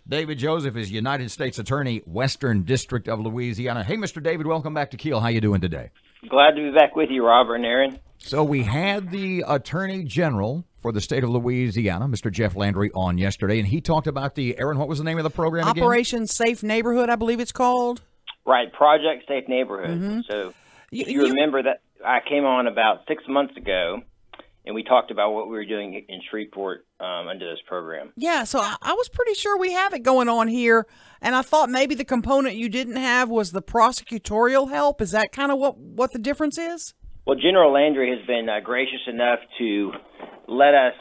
David Joseph is United States Attorney, Western District of Louisiana. Hey, Mr. David, welcome back to Keel. How you doing today? Glad to be back with you, Robert and Aaron. So we had the Attorney General for the state of Louisiana, Mr. Jeff Landry, on yesterday, and he talked about Aaron, what was the name of the program again? Operation Safe Neighborhood, I believe it's called. Right, Project Safe Neighborhood. Mm-hmm. So if you remember that I came on about 6 months ago, and we talked about what we were doing in Shreveport under this program. Yeah, so I was pretty sure we have it going on here, and I thought maybe the component you didn't have was the prosecutorial help. Is that kind of what the difference is? Well, General Landry has been gracious enough to let us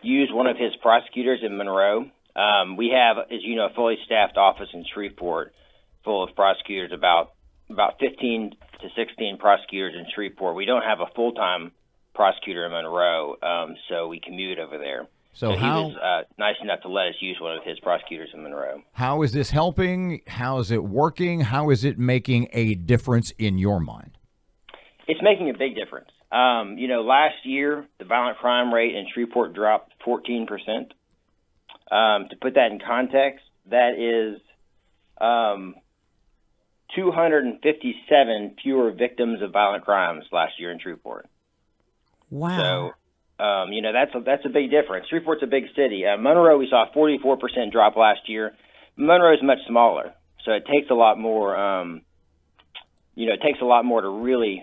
use one of his prosecutors in Monroe. We have, as you know, a fully staffed office in Shreveport full of prosecutors, about 15 to 16 prosecutors in Shreveport. We don't have a full-time prosecutor in Monroe, so we commute over there. So he was nice enough to let us use one of his prosecutors in Monroe. How is this helping? How is it working? How is it making a difference in your mind? It's making a big difference. Last year, the violent crime rate in Shreveport dropped 14%. To put that in context, that is 257 fewer victims of violent crimes last year in Shreveport. Wow. So, that's a big difference. Shreveport's a big city. Monroe, we saw a 44% drop last year. Monroe is much smaller, so it takes a lot more. It takes a lot more to really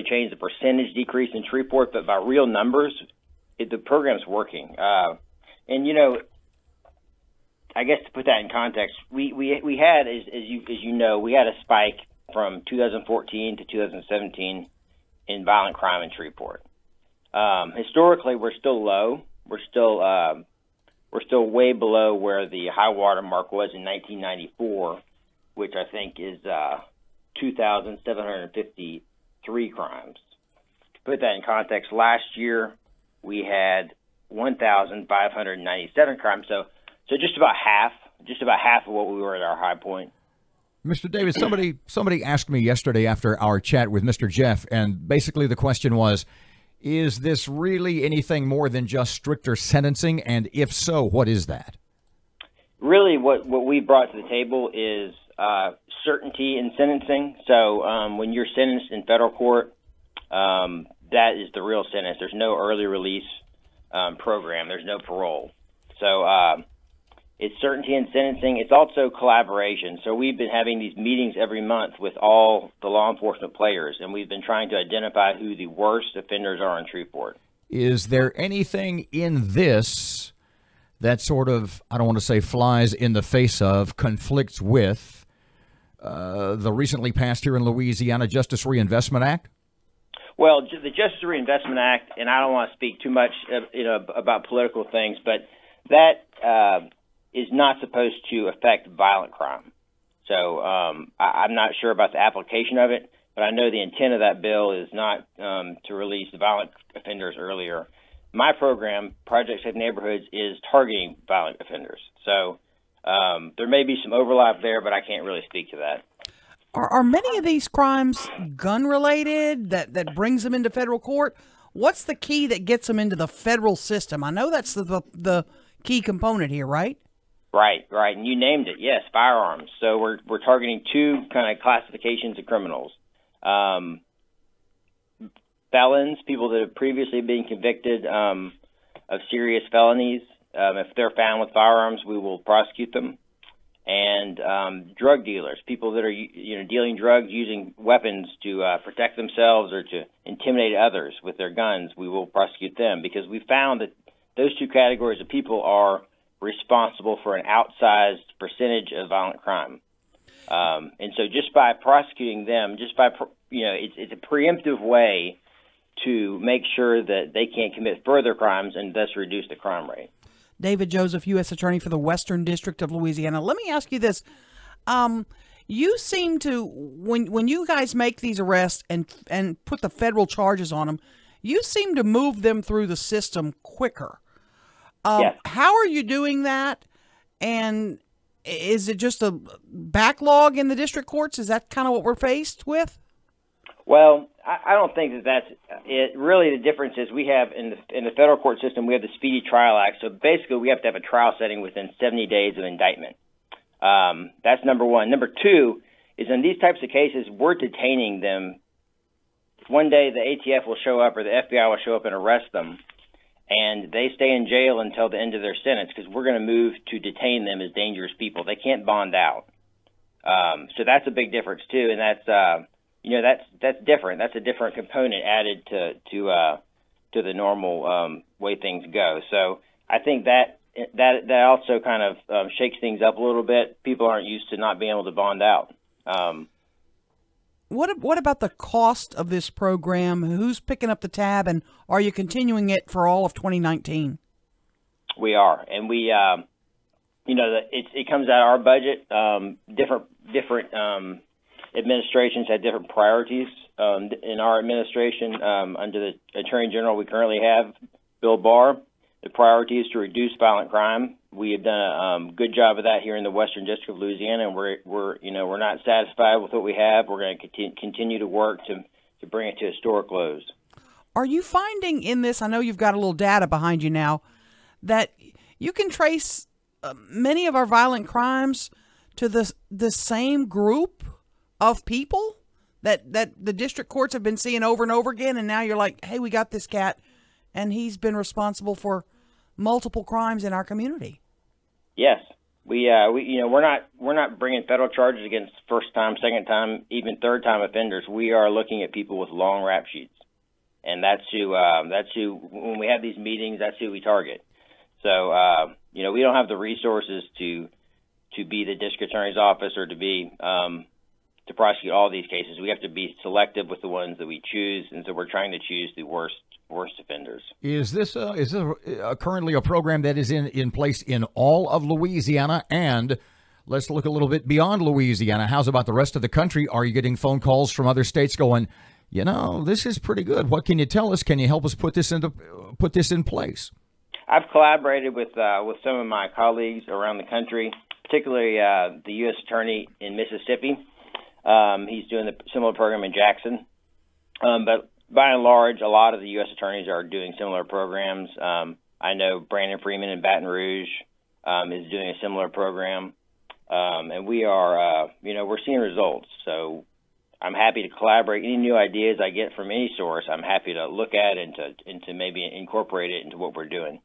change the percentage decrease in Shreveport. But by real numbers, the program's working. I guess to put that in context, we had, as you know, we had a spike from 2014 to 2017 in violent crime in Shreveport. Historically, we're still low. We're still way below where the high water mark was in 1994, which I think is 2,753 crimes. To put that in context, last year we had 1,597 crimes. So just about half of what we were at our high point. Mr. Davis, somebody asked me yesterday after our chat with Mr. Jeff, and basically the question was, is this really anything more than just stricter sentencing? And if so, what is that? Really, what we brought to the table is certainty in sentencing. So when you're sentenced in federal court, that is the real sentence. There's no early release program. There's no parole. So it's certainty in sentencing. It's also collaboration. So we've been having these meetings every month with all the law enforcement players, and we've been trying to identify who the worst offenders are in Shreveport. Is there anything in this that sort of, I don't want to say flies in the face of, conflicts with the recently passed here in Louisiana Justice Reinvestment Act? Well, the Justice Reinvestment Act, and I don't want to speak too much about political things, but that is not supposed to affect violent crime. So I'm not sure about the application of it, but I know the intent of that bill is not to release the violent offenders earlier. My program, Project Safe Neighborhoods, is targeting violent offenders. So there may be some overlap there, but I can't really speak to that. Are many of these crimes gun-related that brings them into federal court? What's the key that gets them into the federal system? I know that's the key component here, right? Right, and you named it. Yes, firearms. So we're targeting two kind of classifications of criminals: felons, people that have previously been convicted of serious felonies. If they're found with firearms, we will prosecute them. And drug dealers, people that are dealing drugs using weapons to protect themselves or to intimidate others with their guns, we will prosecute them, because we found that those two categories of people are responsible for an outsized percentage of violent crime. And so just by prosecuting them, it's a preemptive way to make sure that they can't commit further crimes and thus reduce the crime rate. David Joseph, U.S. Attorney for the Western District of Louisiana. Let me ask you this. You seem to, when you guys make these arrests and put the federal charges on them, you seem to move them through the system quicker. Yes. How are you doing that? And is it just a backlog in the district courts? Is that kind of what we're faced with? Well, I don't think that that's it. Really, the difference is we have in the federal court system, we have the Speedy Trial Act. So basically, we have to have a trial setting within 70 days of indictment. That's number one. Number two is in these types of cases, we're detaining them. One day, the ATF will show up or the FBI will show up and arrest them, and they stay in jail until the end of their sentence because we're going to move to detain them as dangerous people. They can't bond out. So that's a big difference too, and that's different. That's a different component added to the normal way things go. So I think that also kind of shakes things up a little bit. People aren't used to not being able to bond out. What about the cost of this program? Who's picking up the tab, and are you continuing it for all of 2019? We are, and we it comes out of our budget. Different administrations had different priorities. In our administration, under the Attorney General we currently have, Bill Barr, the priority is to reduce violent crime. We have done a good job of that here in the Western District of Louisiana, and we're not satisfied with what we have. We're going to continue to work to bring it to historic lows. Are you finding in this, I know you've got a little data behind you now, that you can trace many of our violent crimes to the same group of people that the district courts have been seeing over and over again, and now you're like, hey, we got this cat, and he's been responsible for multiple crimes in our community? Yes, we're not bringing federal charges against first time, second time, even third time offenders. We are looking at people with long rap sheets, and that's who when we have these meetings, that's who we target. So we don't have the resources to be the district attorney's office or to prosecute all these cases. We have to be selective with the ones that we choose, and so we're trying to choose the worst offenders. Is this currently a program that is in place in all of Louisiana? And let's look a little bit beyond Louisiana. How's about the rest of the country? Are you getting phone calls from other states going, this is pretty good. What can you tell us? Can you help us put this in place? I've collaborated with some of my colleagues around the country, particularly the U.S. Attorney in Mississippi. He's doing a similar program in Jackson. But by and large, a lot of the U.S. attorneys are doing similar programs. I know Brandon Freeman in Baton Rouge is doing a similar program. And we are, we're seeing results. So I'm happy to collaborate. Any new ideas I get from any source, I'm happy to look at and to maybe incorporate it into what we're doing.